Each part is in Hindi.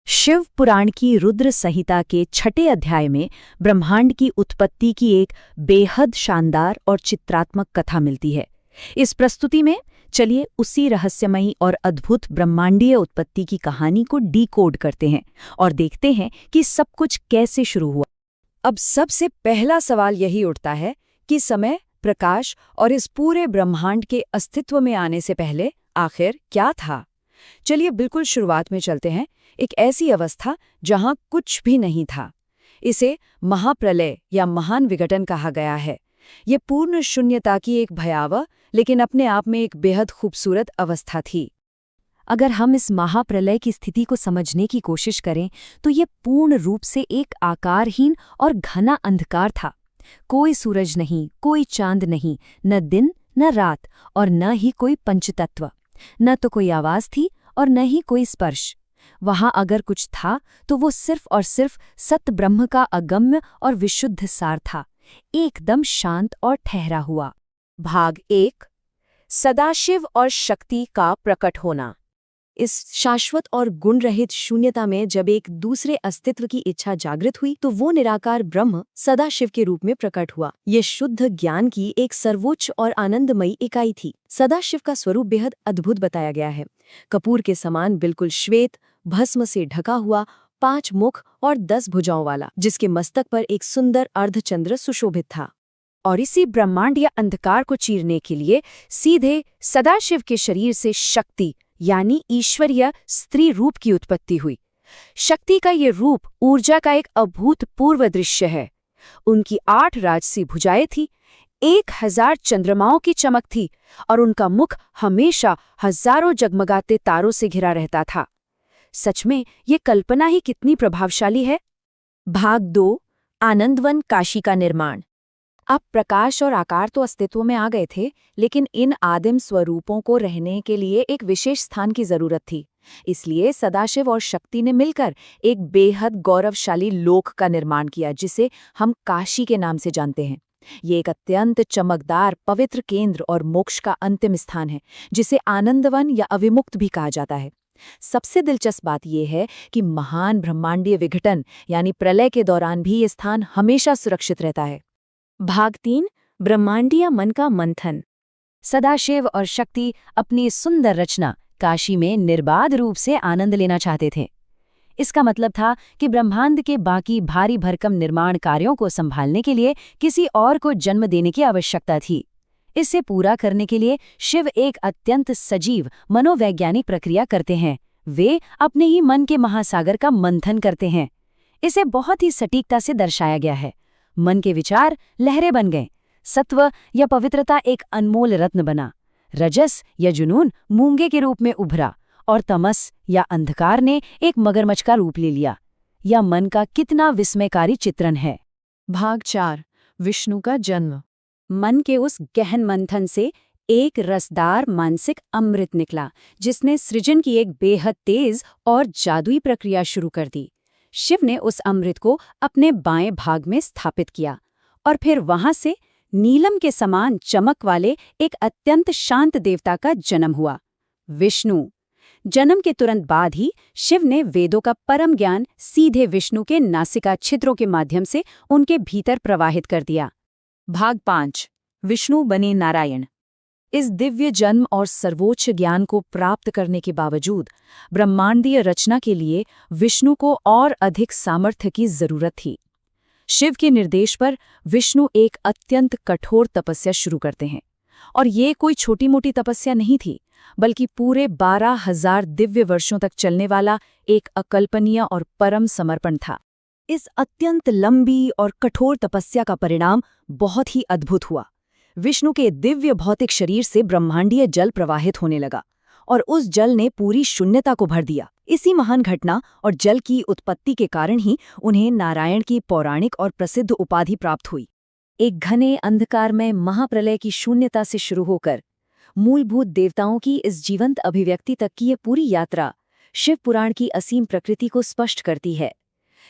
शिव पुराण की रुद्र संहिता के छठे अध्याय में ब्रह्मांड की उत्पत्ति की एक बेहद शानदार और चित्रात्मक कथा मिलती है। इस प्रस्तुति में चलिए उसी रहस्यमयी और अद्भुत ब्रह्मांडीय उत्पत्ति की कहानी को डीकोड करते हैं और देखते हैं कि सब कुछ कैसे शुरू हुआ। अब सबसे पहला सवाल यही उठता है कि समय, प्रकाश और इस पूरे ब्रह्मांड के अस्तित्व में आने से पहले आखिर क्या था। चलिए बिल्कुल शुरुआत में चलते हैं, एक ऐसी अवस्था जहां कुछ भी नहीं था। इसे महाप्रलय या महान विघटन कहा गया है। ये पूर्ण शून्यता की एक भयावह लेकिन अपने आप में एक बेहद खूबसूरत अवस्था थी। अगर हम इस महाप्रलय की स्थिति को समझने की कोशिश करें तो ये पूर्ण रूप से एक आकारहीन और घना अंधकार था। कोई सूरज नहीं, कोई चांद नहीं, न दिन न रात और न ही कोई पंचतत्व। न तो कोई आवाज थी और न ही कोई स्पर्श। वहां अगर कुछ था तो वो सिर्फ और सिर्फ सत ब्रह्म का अगम्य और विशुद्ध सार था, एकदम शांत और ठहरा हुआ। भाग 1 सदाशिव और शक्ति का प्रकट होना। इस शाश्वत और गुण रहित शून्यता में जब एक दूसरे अस्तित्व की इच्छा जागृत हुई तो वो निराकार ब्रह्म सदाशिव के रूप में प्रकट हुआ। ये शुद्ध ज्ञान की एक सर्वोच्च और आनंदमयी इकाई थी। सदाशिव का स्वरूप बेहद अद्भुत बताया गया है। कपूर के समान बिल्कुल श्वेत, भस्म से ढका हुआ, 5 मुख और 10 भुजाओं वाला, जिसके मस्तक पर एक सुंदर अर्धचंद्र सुशोभित था। और इसी ब्रह्मांडीय अंधकार को चीरने के लिए सीधे सदाशिव के शरीर से शक्ति यानी ईश्वरीय स्त्री रूप की उत्पत्ति हुई। शक्ति का ये रूप ऊर्जा का एक अभूतपूर्व दृश्य है। उनकी 8 राजसी भुजाएं थी, 1000 चंद्रमाओं की चमक थी और उनका मुख हमेशा हजारों जगमगाते तारों से घिरा रहता था। सच में ये कल्पना ही कितनी प्रभावशाली है। भाग 2 आनंदवन काशी का निर्माण। अब प्रकाश और आकार तो अस्तित्व में आ गए थे, लेकिन इन आदिम स्वरूपों को रहने के लिए एक विशेष स्थान की जरूरत थी। इसलिए सदाशिव और शक्ति ने मिलकर एक बेहद गौरवशाली लोक का निर्माण किया, जिसे हम काशी के नाम से जानते हैं। ये एक अत्यंत चमकदार पवित्र केंद्र और मोक्ष का अंतिम स्थान है, जिसे आनंदवन या अविमुक्त भी कहा जाता है। सबसे दिलचस्प बात यह है कि महान ब्रह्मांडीय विघटन यानी प्रलय के दौरान भी ये स्थान हमेशा सुरक्षित रहता है। भाग 3 ब्रह्मांडीय मन का मंथन। सदाशिव और शक्ति अपनी सुंदर रचना काशी में निर्बाध रूप से आनंद लेना चाहते थे। इसका मतलब था कि ब्रह्मांड के बाकी भारी भरकम निर्माण कार्यों को संभालने के लिए किसी और को जन्म देने की आवश्यकता थी। इसे पूरा करने के लिए शिव एक अत्यंत सजीव मनोवैज्ञानिक प्रक्रिया करते हैं। वे अपने ही मन के महासागर का मंथन करते हैं। इसे बहुत ही सटीकता से दर्शाया गया है। मन के विचार लहरें बन गए, सत्व या पवित्रता एक अनमोल रत्न बना, रजस या जुनून मूंगे के रूप में उभरा और तमस या अंधकार ने एक मगरमच्छ का रूप ले लिया। यह मन का कितना विस्मयकारी चित्रण है। भाग 4 विष्णु का जन्म। मन के उस गहन मंथन से एक रसदार मानसिक अमृत निकला, जिसने सृजन की एक बेहद तेज और जादुई प्रक्रिया शुरू कर दी। शिव ने उस अमृत को अपने बाएं भाग में स्थापित किया और फिर वहां से नीलम के समान चमक वाले एक अत्यंत शांत देवता का जन्म हुआ, विष्णु। जन्म के तुरंत बाद ही शिव ने वेदों का परम ज्ञान सीधे विष्णु के नासिका छिद्रों के माध्यम से उनके भीतर प्रवाहित कर दिया। भाग 5 विष्णु बने नारायण। इस दिव्य जन्म और सर्वोच्च ज्ञान को प्राप्त करने के बावजूद ब्रह्मांडीय रचना के लिए विष्णु को और अधिक सामर्थ्य की जरूरत थी। शिव के निर्देश पर विष्णु एक अत्यंत कठोर तपस्या शुरू करते हैं, और ये कोई छोटी मोटी तपस्या नहीं थी, बल्कि पूरे 12,000 दिव्य वर्षों तक चलने वाला एक अकल्पनीय और परम समर्पण था। इस अत्यंत लंबी और कठोर तपस्या का परिणाम बहुत ही अद्भुत हुआ। विष्णु के दिव्य भौतिक शरीर से ब्रह्मांडीय जल प्रवाहित होने लगा और उस जल ने पूरी शून्यता को भर दिया। इसी महान घटना और जल की उत्पत्ति के कारण ही उन्हें नारायण की पौराणिक और प्रसिद्ध उपाधि प्राप्त हुई। एक घने अंधकार में महाप्रलय की शून्यता से शुरू होकर मूलभूत देवताओं की इस जीवंत अभिव्यक्ति तक की ये पूरी यात्रा शिव पुराण की असीम प्रकृति को स्पष्ट करती है।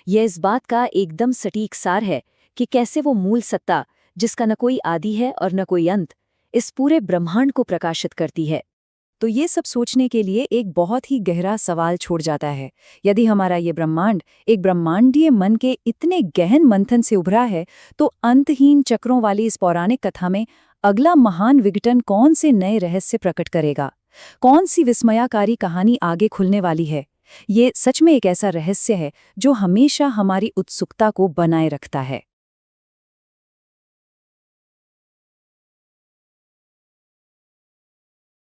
यह इस बात का एकदम सटीक सार है कि कैसे वो मूल सत्ता, जिसका न कोई आदि है और न कोई अंत, इस पूरे ब्रह्मांड को प्रकाशित करती है। तो ये सब सोचने के लिए एक बहुत ही गहरा सवाल छोड़ जाता है। यदि हमारा ये ब्रह्मांड एक ब्रह्मांडीय मन के इतने गहन मंथन से उभरा है, तो अंतहीन चक्रों वाली इस पौराणिक कथा में अगला महान विघटन कौन से नए रहस्य प्रकट करेगा? कौन सी विस्मयाकारी कहानी आगे खुलने वाली है? ये सच में एक ऐसा रहस्य है जो हमेशा हमारी उत्सुकता को बनाए रखता है।